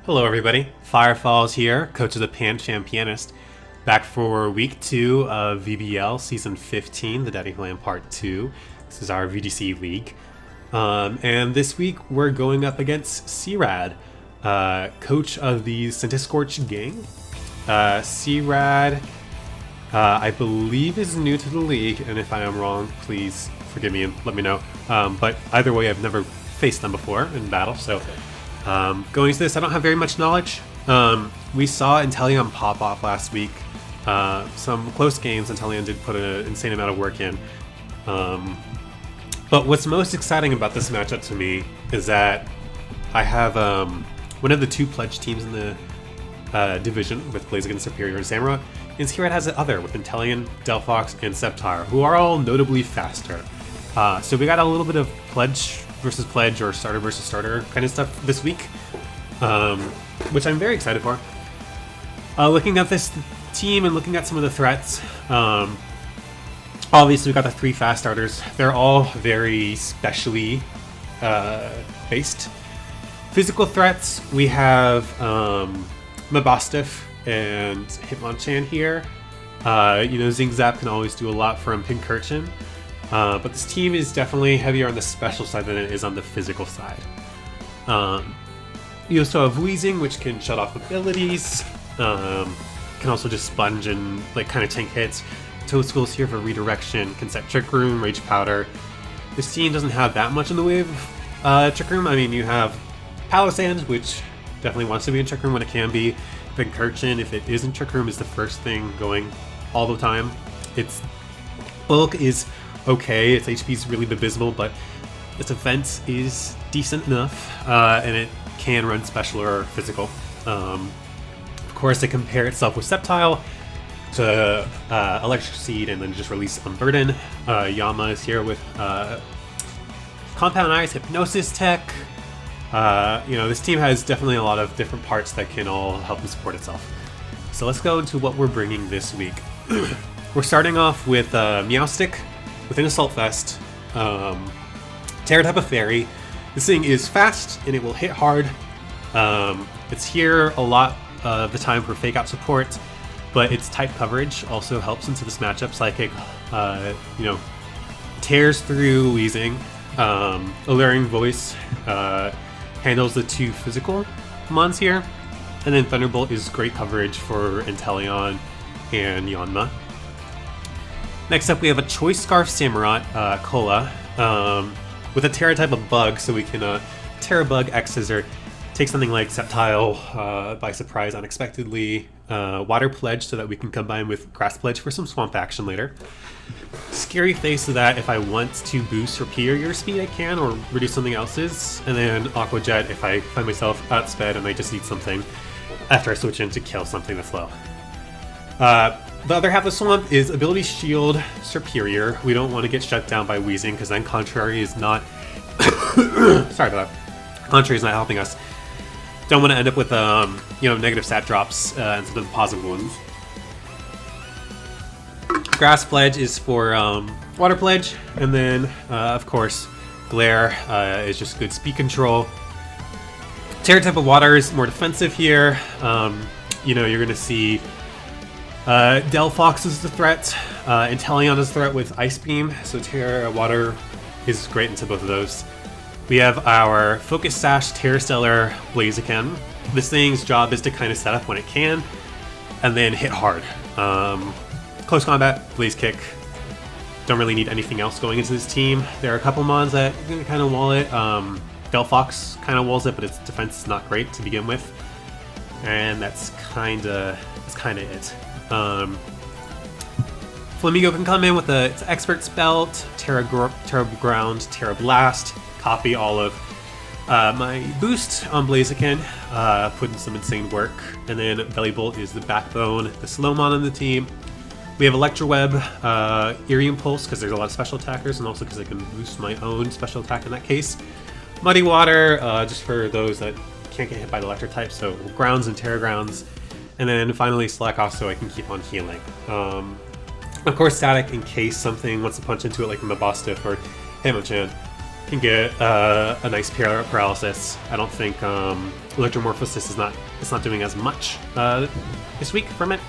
Hello everybody, Firefalls here, coach of the Pan-Cham Pianist, back for week 2 of VBL Season 15, the Daddy Land Part 2. This is our VDC League. And this week we're going up against C-Rad, coach of the Centiscorch gang. C-Rad, I believe is new to the league, and if I am wrong, please forgive me and let me know. But either way, I've never faced them before in battle, so... going into this, I don't have very much knowledge. We saw Inteleon pop off last week. Some close games, Inteleon did put an insane amount of work in. But what's most exciting about this matchup to me is that I have one of the two pledge teams in the division with Blaziken, Superior, and Samura, and C-Rad has the other with Inteleon, Delphox, and Sceptire, who are all notably faster. So we got a little bit of pledge versus pledge or starter versus starter kind of stuff this week, which I'm very excited for. Looking at this team and looking at some of the threats, obviously we got the 3 fast starters. They're all very specially based. Physical threats, we have Mabostiff and Hitmonchan here. Zing Zap can always do a lot from Pincurchin. But this team is definitely heavier on the special side than it is on the physical side. You also have Wheezing, which can shut off abilities. Can also just sponge and kind of tank hits. Toadstool's here for redirection. Can set Trick Room, Rage Powder. This team doesn't have that much in the way of Trick Room. I mean, you have Palisand, which definitely wants to be in Trick Room when it can be. Pincurchin, if it is in Trick Room, is the first thing going all the time. Its bulk is okay, its HP is really abysmal, but its defense is decent enough, and it can run special or physical. Of course, it compare itself with Sceptile to Electric Seed and then just release Unburden. Yama is here with Compound Eyes, Hypnosis Tech. This team has definitely a lot of different parts that can all help and support itself. So let's go into what we're bringing this week. We're starting off with Meowstic with an Assault Vest, Terra type of Fairy. This thing is fast and it will hit hard. It's here a lot of the time for Fake Out support, but its type coverage also helps into this matchup. Psychic, tears through Wheezing. Alluring Voice handles the 2 physical mons here, and then Thunderbolt is great coverage for Inteleon and Yanma. Next up, we have a Choice Scarf Samurott, Cola, with a Terra type of Bug, so we can Terra Bug X Scissor, take something like Sceptile by surprise unexpectedly, Water Pledge so that we can combine with Grass Pledge for some Swamp action later. Scary Face so that if I want to boost Superior Speed I can, or reduce something else's, and then Aqua Jet if I find myself outsped and I just need something after I switch in to kill something that's low. The other half of Swamp is Ability Shield Superior. We don't want to get shut down by Wheezing, because then Contrary is not... Sorry about that. Contrary is not helping us. Don't want to end up with negative stat drops instead of positive ones. Grass Pledge is for Water Pledge, and then, of course, Glare is just good speed control. Terra type of Water is more defensive here. You're going to see... Delphox is the threat, Inteleon is the threat with Ice Beam, so Terra Water is great into both of those. We have our Focus Sash Terra Stellar Blaziken. This thing's job is to kind of set up when it can, and then hit hard. Close combat, Blaze Kick. Don't really need anything else going into this team. There are a couple mons that kind of wall it. Delphox kind of walls it, but its defense is not great to begin with. And that's kind of it. Flamigo can come in with its Expert's Belt, Terra Ground, Terra Blast, copy all of my boost on Blaziken, put in some insane work, and then Bellibolt is the backbone, the Slowmon on the team. We have Electroweb, Eerie Impulse, because there's a lot of special attackers, and also because I can boost my own special attack in that case. Muddy Water, just for those that can't get hit by the electric type, so Grounds and Terra Grounds. And then finally Slack Off so I can keep on healing. Of course Static in case something wants to punch into it like Mabostiff or Hitmonchan. can get a nice paralysis. I don't think Electromorphosis is not doing as much this week from it,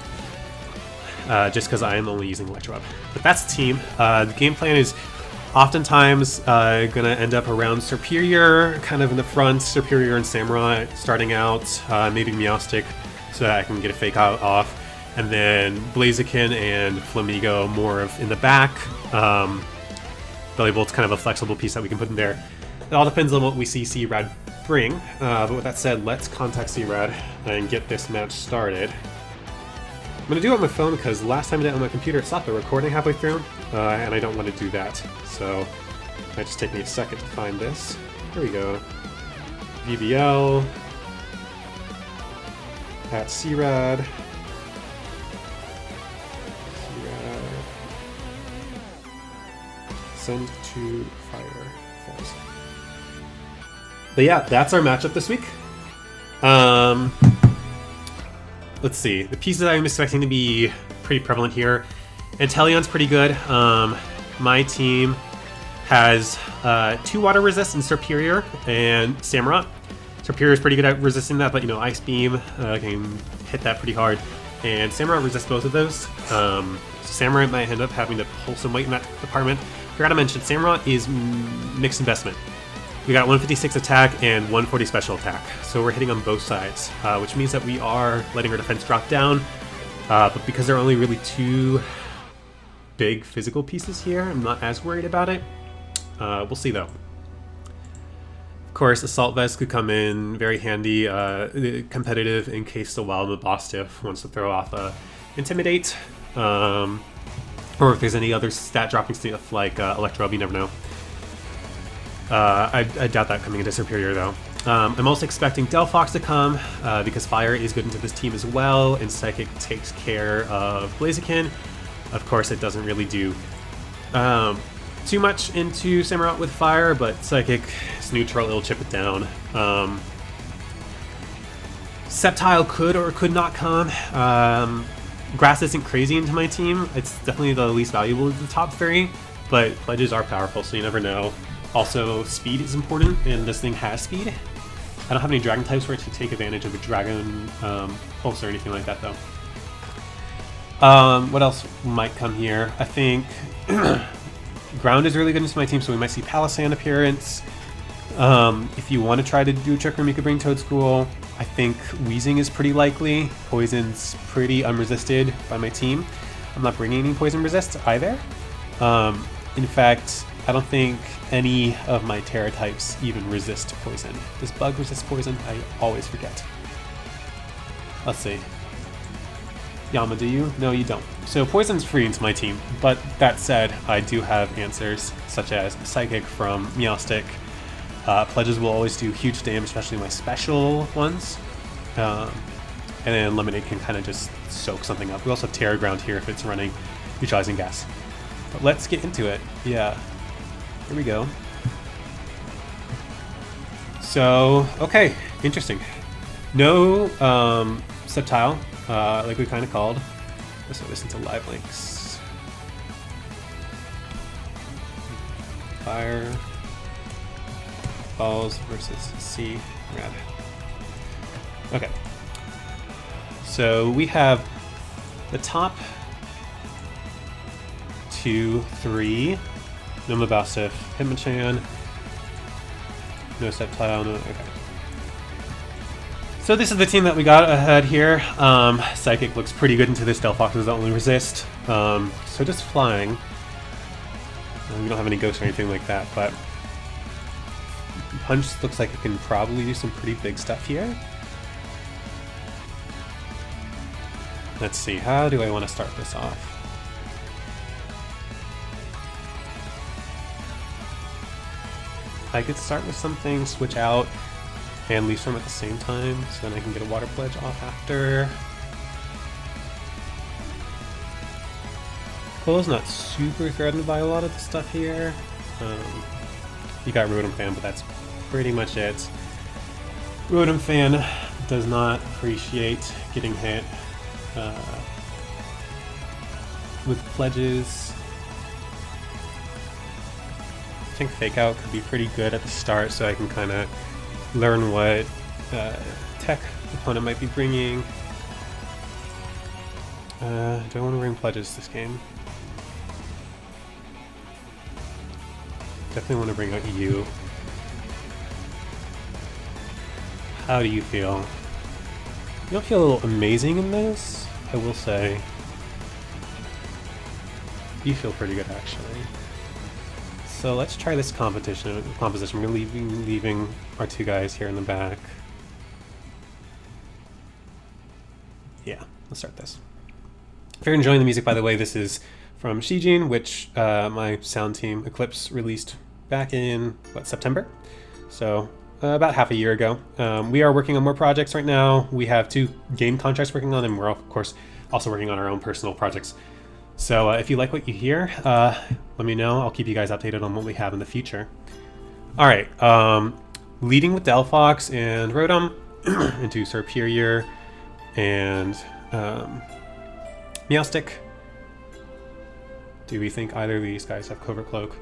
just because I am only using Electro Up. But that's the team. The game plan is oftentimes gonna end up around Superior, kind of in the front. Superior and Samurai starting out, maybe Meowstic, so that I can get a fake out off, and then Blaziken and Flamigo more of in the back. Bellibolt's kind of a flexible piece that we can put in there. It all depends on what we see C-Rad bring, but with that said, let's contact C-Rad and get this match started. I'm going to do it on my phone because last time I did it on my computer, it stopped the recording halfway through, and I don't want to do that. So it might just take me a second to find this. Here we go. VBL at C-Rad. Send to fire falls. But yeah, that's our matchup this week. Let's see. The pieces I'm expecting to be pretty prevalent here. Antelion's pretty good. My team has 2 water resist in Superior and Samurott. Superior is pretty good at resisting that, but you know, Ice Beam can hit that pretty hard. And Samurott resists both of those. Samurott might end up having to pull some weight in that department. Forgot to mention, Samurott is mixed investment. We got 156 attack and 140 special attack, so we're hitting on both sides, which means that we are letting our defense drop down, but because there are only really 2 big physical pieces here, I'm not as worried about it. We'll see though. Of course, Assault Vest could come in very handy, competitive in case the Wild Mastiff wants to throw off Intimidate. Or if there's any other stat dropping stuff like Electro, you never know. I doubt that coming into Superior though. I'm also expecting Delphox to come because Fire is good into this team as well, and Psychic takes care of Blaziken. Of course, it doesn't really do too much into Samurott with Fire, but Psychic is neutral, it'll chip it down. Sceptile could or could not come. Grass isn't crazy into my team. It's definitely the least valuable of the top 3, but pledges are powerful, so you never know. Also, speed is important, and this thing has speed. I don't have any dragon types for it to take advantage of a dragon pulse or anything like that, though. What else might come here? I think ground is really good into my team, so we might see Palisand appearance. If you want to try to do a Trick Room, you could bring Toadschool. I think Wheezing is pretty likely. Poison's pretty unresisted by my team. I'm not bringing any Poison Resist either. In fact, I don't think any of my Terra types even resist Poison. Does Bug resist Poison? I always forget. Let's see. Yama, do you? No, you don't. So Poison's free into my team, but that said, I do have answers, such as Psychic from Meowstic. Pledges will always do huge damage, especially my special ones. And then Lemonade can kind of just soak something up. We also have Terra Ground here if it's running Neutralizing Gas. But let's get into it. Yeah. Here we go. So, okay. Interesting. No Sceptile, like we kind of called. Let's throw this into live links. Fire. Balls versus C-Rad. Okay. So we have the top 2, 3. No Mastiff, Hitmonchan. No Sceptile, no. Okay. So this is the team that we got ahead here. Psychic looks pretty good into this. Delphox is the only resist. So just flying. We don't have any ghosts or anything like that, but Punch looks like it can probably do some pretty big stuff here. Let's see, how do I want to start this off? I could start with something, switch out, and Leaf Storm at the same time, so then I can get a Water Pledge off after. Cole's not super threatened by a lot of the stuff here. You got Rotom Fan, but that's pretty much it. Rotom Fan does not appreciate getting hit with pledges. think Fake Out could be pretty good at the start, so I can kind of learn what tech the opponent might be bringing. Do I want to bring pledges this game? Definitely want to bring out you. How do you feel? You don't feel a little amazing in this, I will say. You feel pretty good, actually. So let's try this composition. We're leaving our two guys here in the back. Yeah, let's start this. If you're enjoying the music, by the way, this is from Shijin, which my sound team Eclipse released back in September. So about half a year ago. We are working on more projects right now. We have 2 game contracts working on, and we're of course also working on our own personal projects. So if you like what you hear, let me know. I'll keep you guys updated on what we have in the future. All right, leading with Delphox and Rotom into Serperior and Meowstic. Do we think either of these guys have Covert Cloak?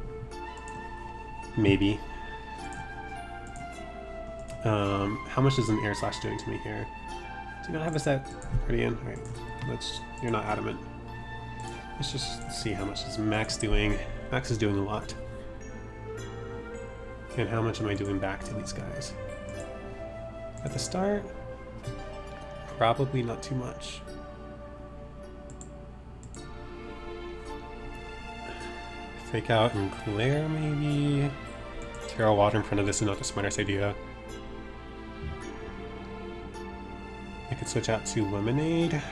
Maybe. How much is an Air Slash doing to me here? Do you not have a set already in? Alright, you're not adamant. Let's just see how much is Max doing. Max is doing a lot. And how much am I doing back to these guys? At the start, probably not too much. Fake Out and Glare, maybe? Terra Water in front of this is not the smartest idea. I could switch out to Lemonade.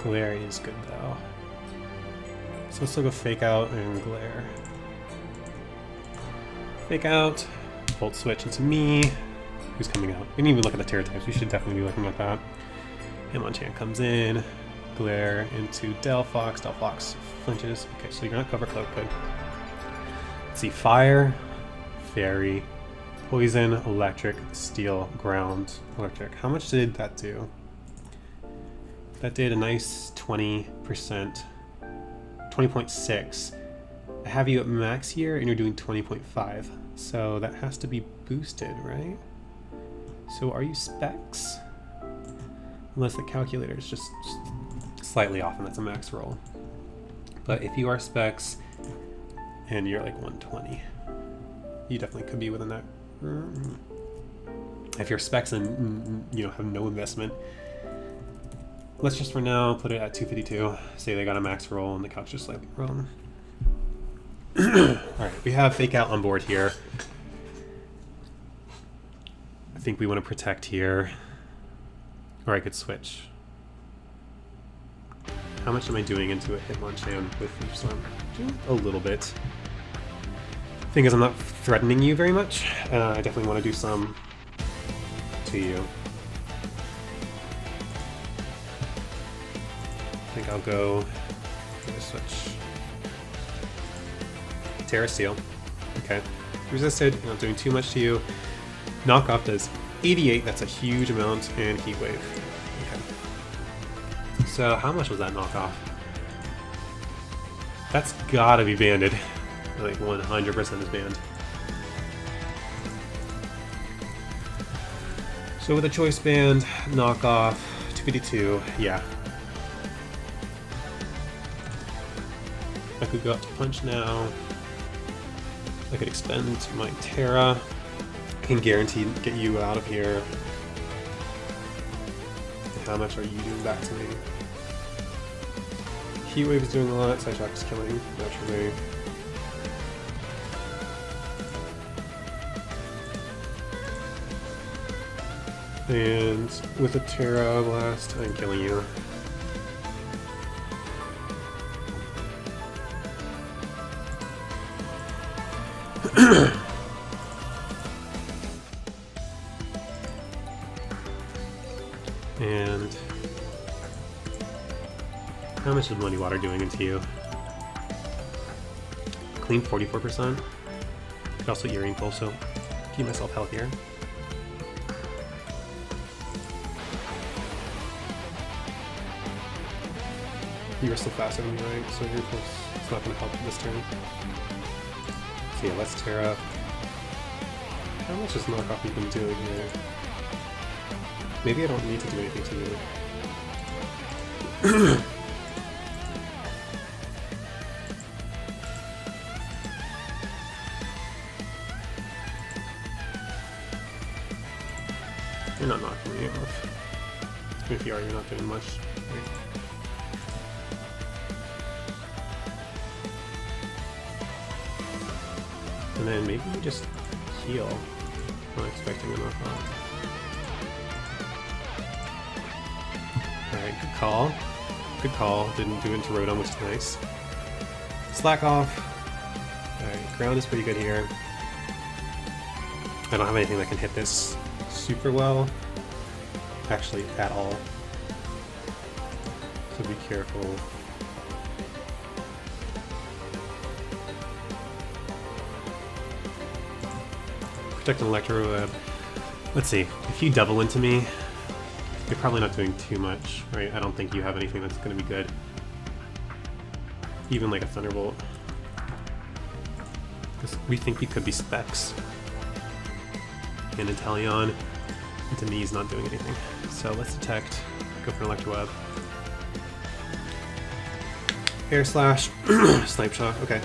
Glare is good though. So let's still go Fake Out and Glare. Fake Out, Volt Switch into me. Who's coming out? We didn't even look at the Terra types. We should definitely be looking at that. Hitmonchan comes in. Glare into Delphox. Delphox flinches. Okay, so you're not Cover Cloak. Good. Let's see. Fire, Fairy, Poison, Electric, Steel, Ground, Electric. How much did that do? That did a nice 20%. 20.6. I have you at max here and you're doing 20.5. So that has to be boosted, right? So are you specs? Unless the calculator is just slightly off and that's a max roll. But if you are specs and you're like 120, you definitely could be within that. If you're specs and you know have no investment, let's just for now put it at 252. Say they got a max roll and the calc's just slightly wrong. Alright, we have Fake Out on board here. I think we want to protect here. Or I could switch. How much am I doing into a Hitmonchan with Leaf Storm? A little bit. Thing is, I'm not threatening you very much. I definitely want to do some to you. I think I'll go switch. Terra Steel. Okay. Resisted, not doing too much to you. Knockoff does 88, that's a huge amount, and Heat Wave. Okay. So how much was that knockoff? That's gotta be banded. Like 100% is banned. So with a choice band, knockoff, 252, yeah. I could go up to punch now. I could expend my Terra. I can guarantee get you out of here. And how much are you doing back to me? Heat Wave is doing a lot, Psyshock is killing, naturally. And with a Terra Blast, I'm killing you. And how much is Muddy Water doing into you? Clean 44%. Could also Earring Pulse, so keep myself healthier. You are still faster than me, right? So you're close. It's not going to help this turn. So yeah, let's tear up. How much is knockoff even doing here? Maybe I don't need to do anything to you. You're not knocking me off. If you are, you're not doing much. Right? And then maybe we just heal. I'm not expecting a knockoff. Alright, good call. Good call. Didn't do it into Rotom, which is nice. Slack off. Alright, ground is pretty good here. I don't have anything that can hit this super well. Actually, at all. So be careful. Protect an Electro Web. Let's see. If you double into me, you're probably not doing too much, right? I don't think you have anything that's going to be good. Even like a Thunderbolt. Because we think you could be Specs. And Inteleon into me is not doing anything. So let's detect. Go for an Electro Web. Air Slash. Snipe Shot. Okay.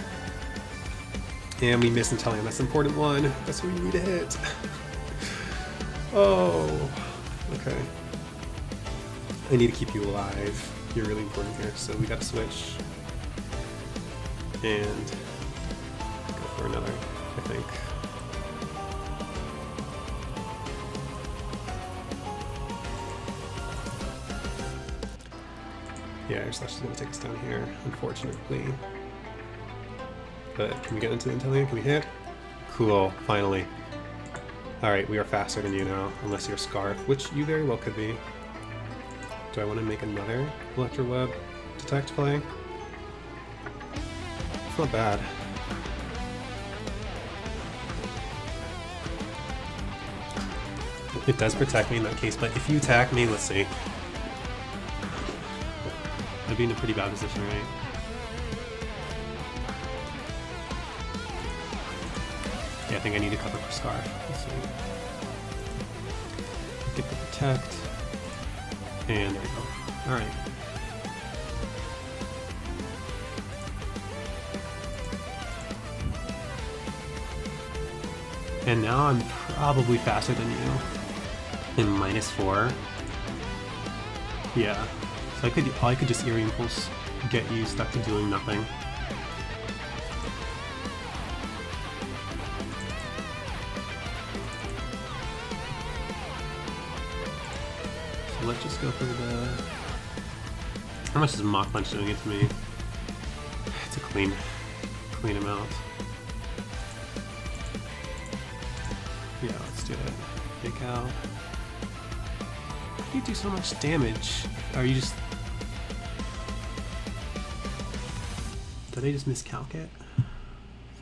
And we miss Inteleon. That's an important one. That's what we need to hit. Oh. Okay. I need to keep you alive. You're really important here, so we gotta switch. And go for another, I think. Yeah, Air Slash is gonna take us down here, unfortunately. But can we get into the Inteleon? Can we hit? Cool, finally. Alright, we are faster than you now, unless you're Scarf, which you very well could be. Do I want to make another Electro Web detect play? It's not bad. It does protect me in that case, but if you attack me, let's see. I'd be in a pretty bad position, right? Yeah, I think I need to cover for Scarf. Let's see. Get the protect. And there we go. Alright. And now I'm probably faster than you. In -4. Yeah. So I could just Eerie Impulse, get you stuck to doing nothing. So let's just go for the... How much is Mach Punch doing it to me? It's a clean amount. Yeah, let's do it. Fake out. How do you do so much damage? Are you just... Did I just miscalc it?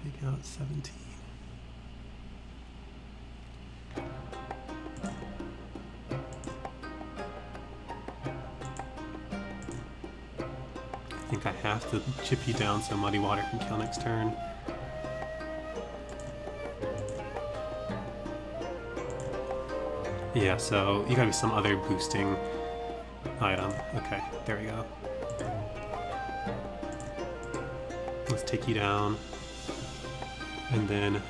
Fake out 17. I think I have to chip you down so Muddy Water can kill next turn. Yeah, so you gotta be some other boosting item. Okay, there we go. Let's take you down. And then...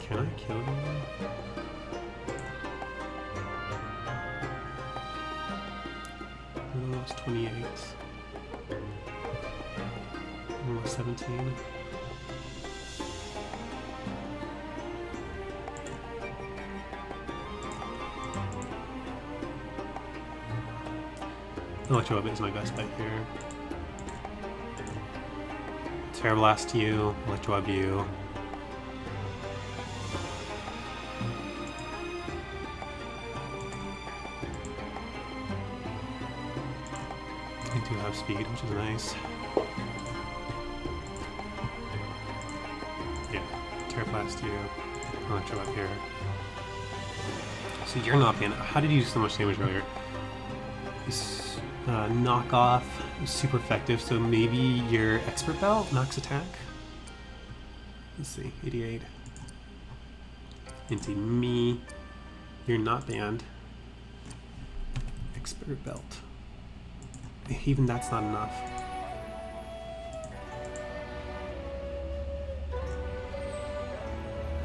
Can I kill you? Almost 28. Almost 17. Electro Web is my best bet here. Terra Blast you, Electro Web you. I do have speed, which is nice. Yeah, Terra blast you. Electro up here. So you're not banned. How did you do so much damage earlier? This knockoff is super effective, so maybe your expert belt max attack. Let's see, 88. Into me. You're not banned. Expert belt. Even that's not enough.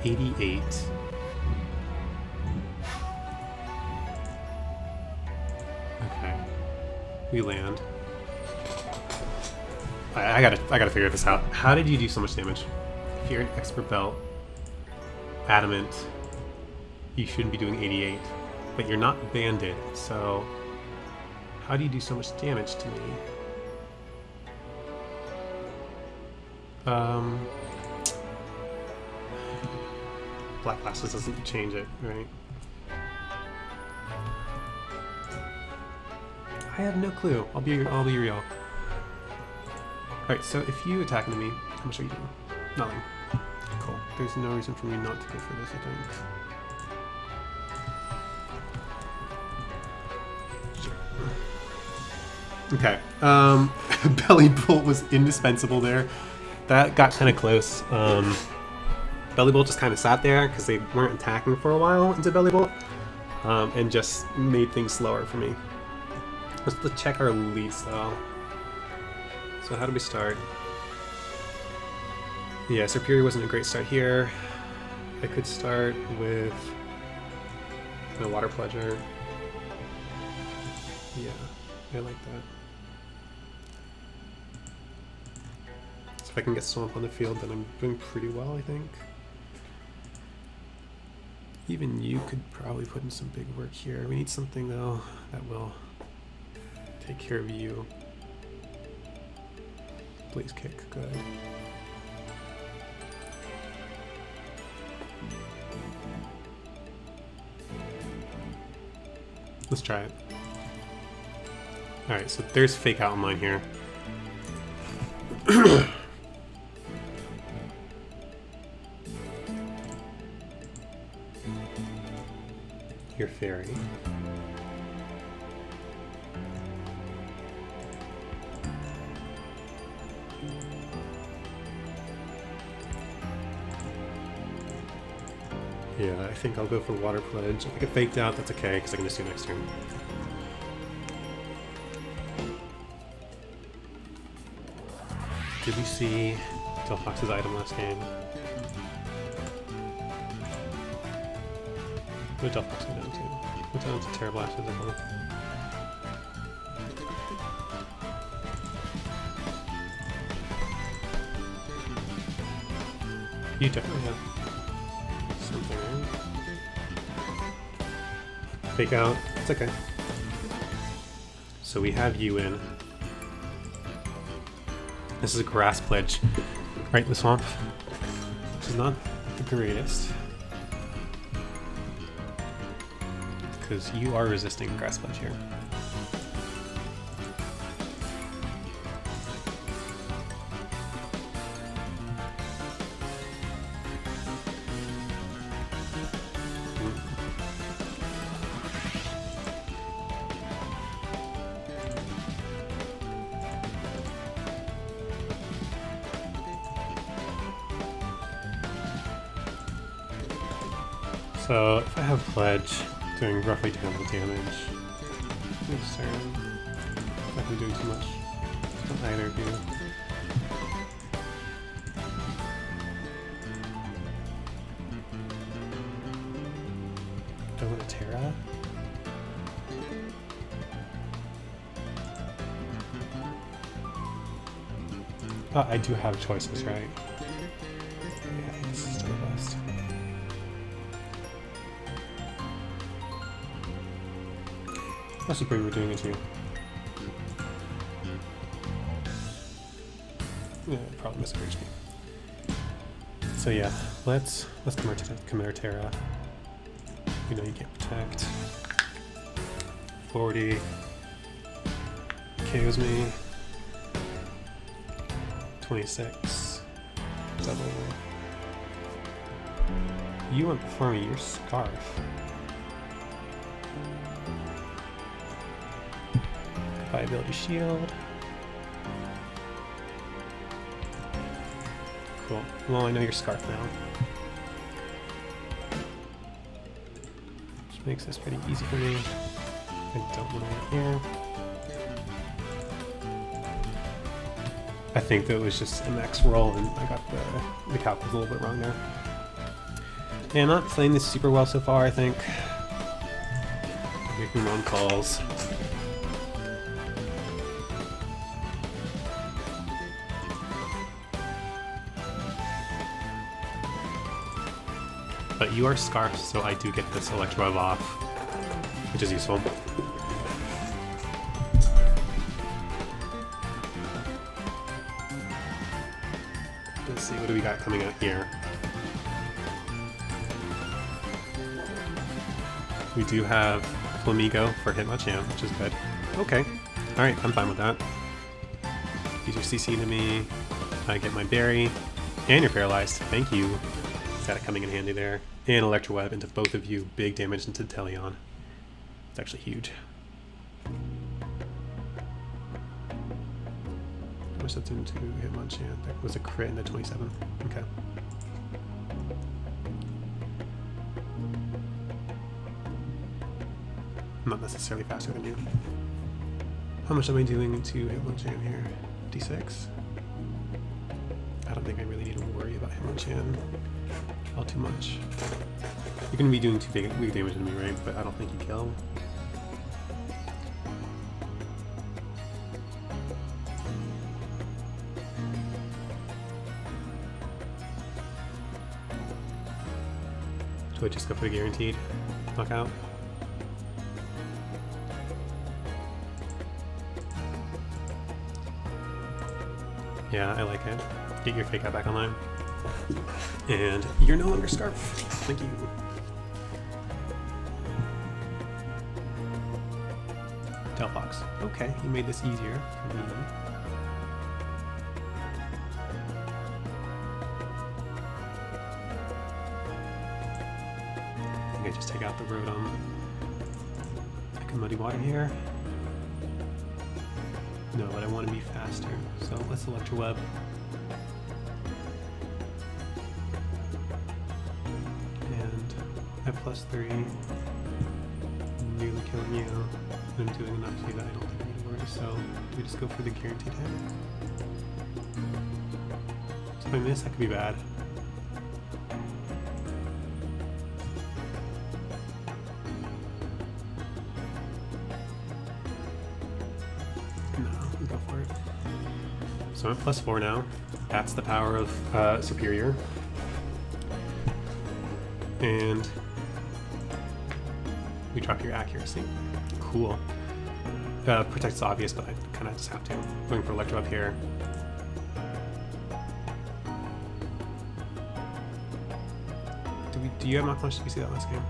$88. Okay. We land. I gotta figure this out. How did you do so much damage? If you're an expert belt, adamant, you shouldn't be doing 88. But you're not banded, so how do you do so much damage to me? Black glasses doesn't change it, right? I have no clue. I'll be real. Alright, so if you attack into me, how much are you doing? Nothing. Cool. There's no reason for me not to go for this, I think. Sure. Okay. Bellibolt was indispensable there. That got kind of close. Bellibolt just kind of sat there because they weren't attacking for a while into Bellibolt, and just made things slower for me. Let's check our leads though. So how do we start? Yeah, Superior wasn't a great start here. I could start with a Water Pledger. Yeah, I like that. So if I can get Swamp on the field, then I'm doing pretty well, I think. Even you could probably put in some big work here. We need something though that will take care of you. Blaze Kick, good. Let's try it. Alright, so there's Fake Out online here. Your Fairy. Yeah, I think I'll go for Water Pledge. If I get faked out, that's okay, because I can just do next turn. Did we see Delphox's item last game? What did Delphox go down to? What down to Terra Blast is it called? You definitely have something, right? Fake out. It's okay. So we have you in. This is a Grass Pledge. Right in the swamp. Which is not the greatest. Because you are resisting Grass Pledge here. So if I have Pledge doing roughly double damage, this turn, not really doing too much. Not either of you. Do I want a Terra? Oh, I do have choices, right? Yeah, this is still the best. That's the way we're doing it too. Yeah, probably miss HP. So yeah, let's commit our Terra. You know you can't protect. 40 KOs me. 26. Double. You want before me your scarf. Viability shield. Cool. Well, I know your scarf now. Which makes this pretty easy for me. I don't want to wait here. I think that it was just a max roll and I got the calculus a little bit wrong there. Yeah, I'm not playing this super well so far, I think. Making wrong calls. But you are scarfed, so I do get this Electro off, which is useful. Let's see, what do we got coming out here? We do have Flamigo for Hitmonchan, which is good. Okay, alright, I'm fine with that. Use your CC to me, I get my berry, and you're paralyzed, thank you. Got it coming in handy there. And Electro Web into both of you, big damage into Teleon. It's actually huge. How much that's into Hitmonchan? That was a crit in the 27. Okay. I'm not necessarily faster than you. How much am I doing to Hitmonchan here? D6? I don't think I really need to worry about Hitmonchan all too much. You're going to be doing too big damage to me, right? But I don't think you kill. Do I just go for the guaranteed knockout? Yeah, I like it. Get your fake out back online. And you're no longer Scarf. Thank you. Delphox. Okay, you made this easier for me. I think I just take out the road on like a muddy water here. No, but I want to be faster, so let's Electro Web. And at +3, nearly killing you. I'm doing enough to you that I don't think I need to worry, so do we just go for the guaranteed hit? So if I miss, that could be bad. Go for it. So I'm at +4 now. That's the power of Superior. And we drop your accuracy. Cool. Protect's obvious, but I kind of just have to. Going for Electro up here. Do you have knock punch? Did we see that last game?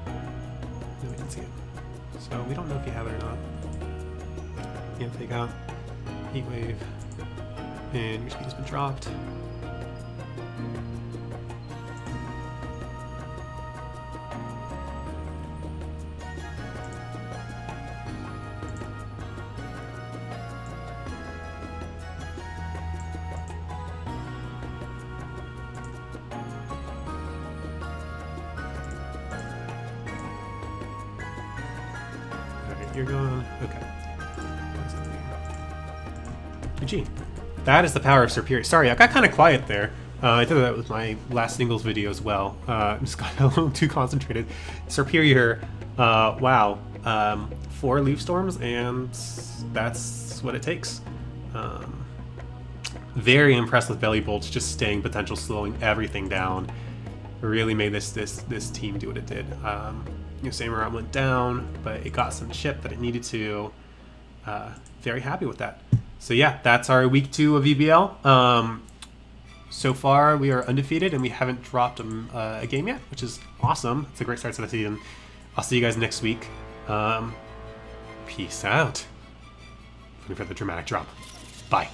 No, we didn't see it. So we don't know if you have it or not. You have to take out Heat Wave, and your speed has been dropped. Alright, you're gone. Okay. G. That is the power of Superior. Sorry, I got kind of quiet there. I did that with my last singles video as well. Just got a little too concentrated. Superior, wow. 4 Leaf Storms, and that's what it takes. Very impressed with Bellibolt, just staying potential, slowing everything down. Really made this team do what it did. Samurai went down, but it got some chip that it needed to. Very happy with that. So yeah, that's our week 2 of VBL. So far, we are undefeated, and we haven't dropped a game yet, which is awesome. It's a great start to the season. I'll see you guys next week. Peace out. Waiting for the dramatic drop. Bye.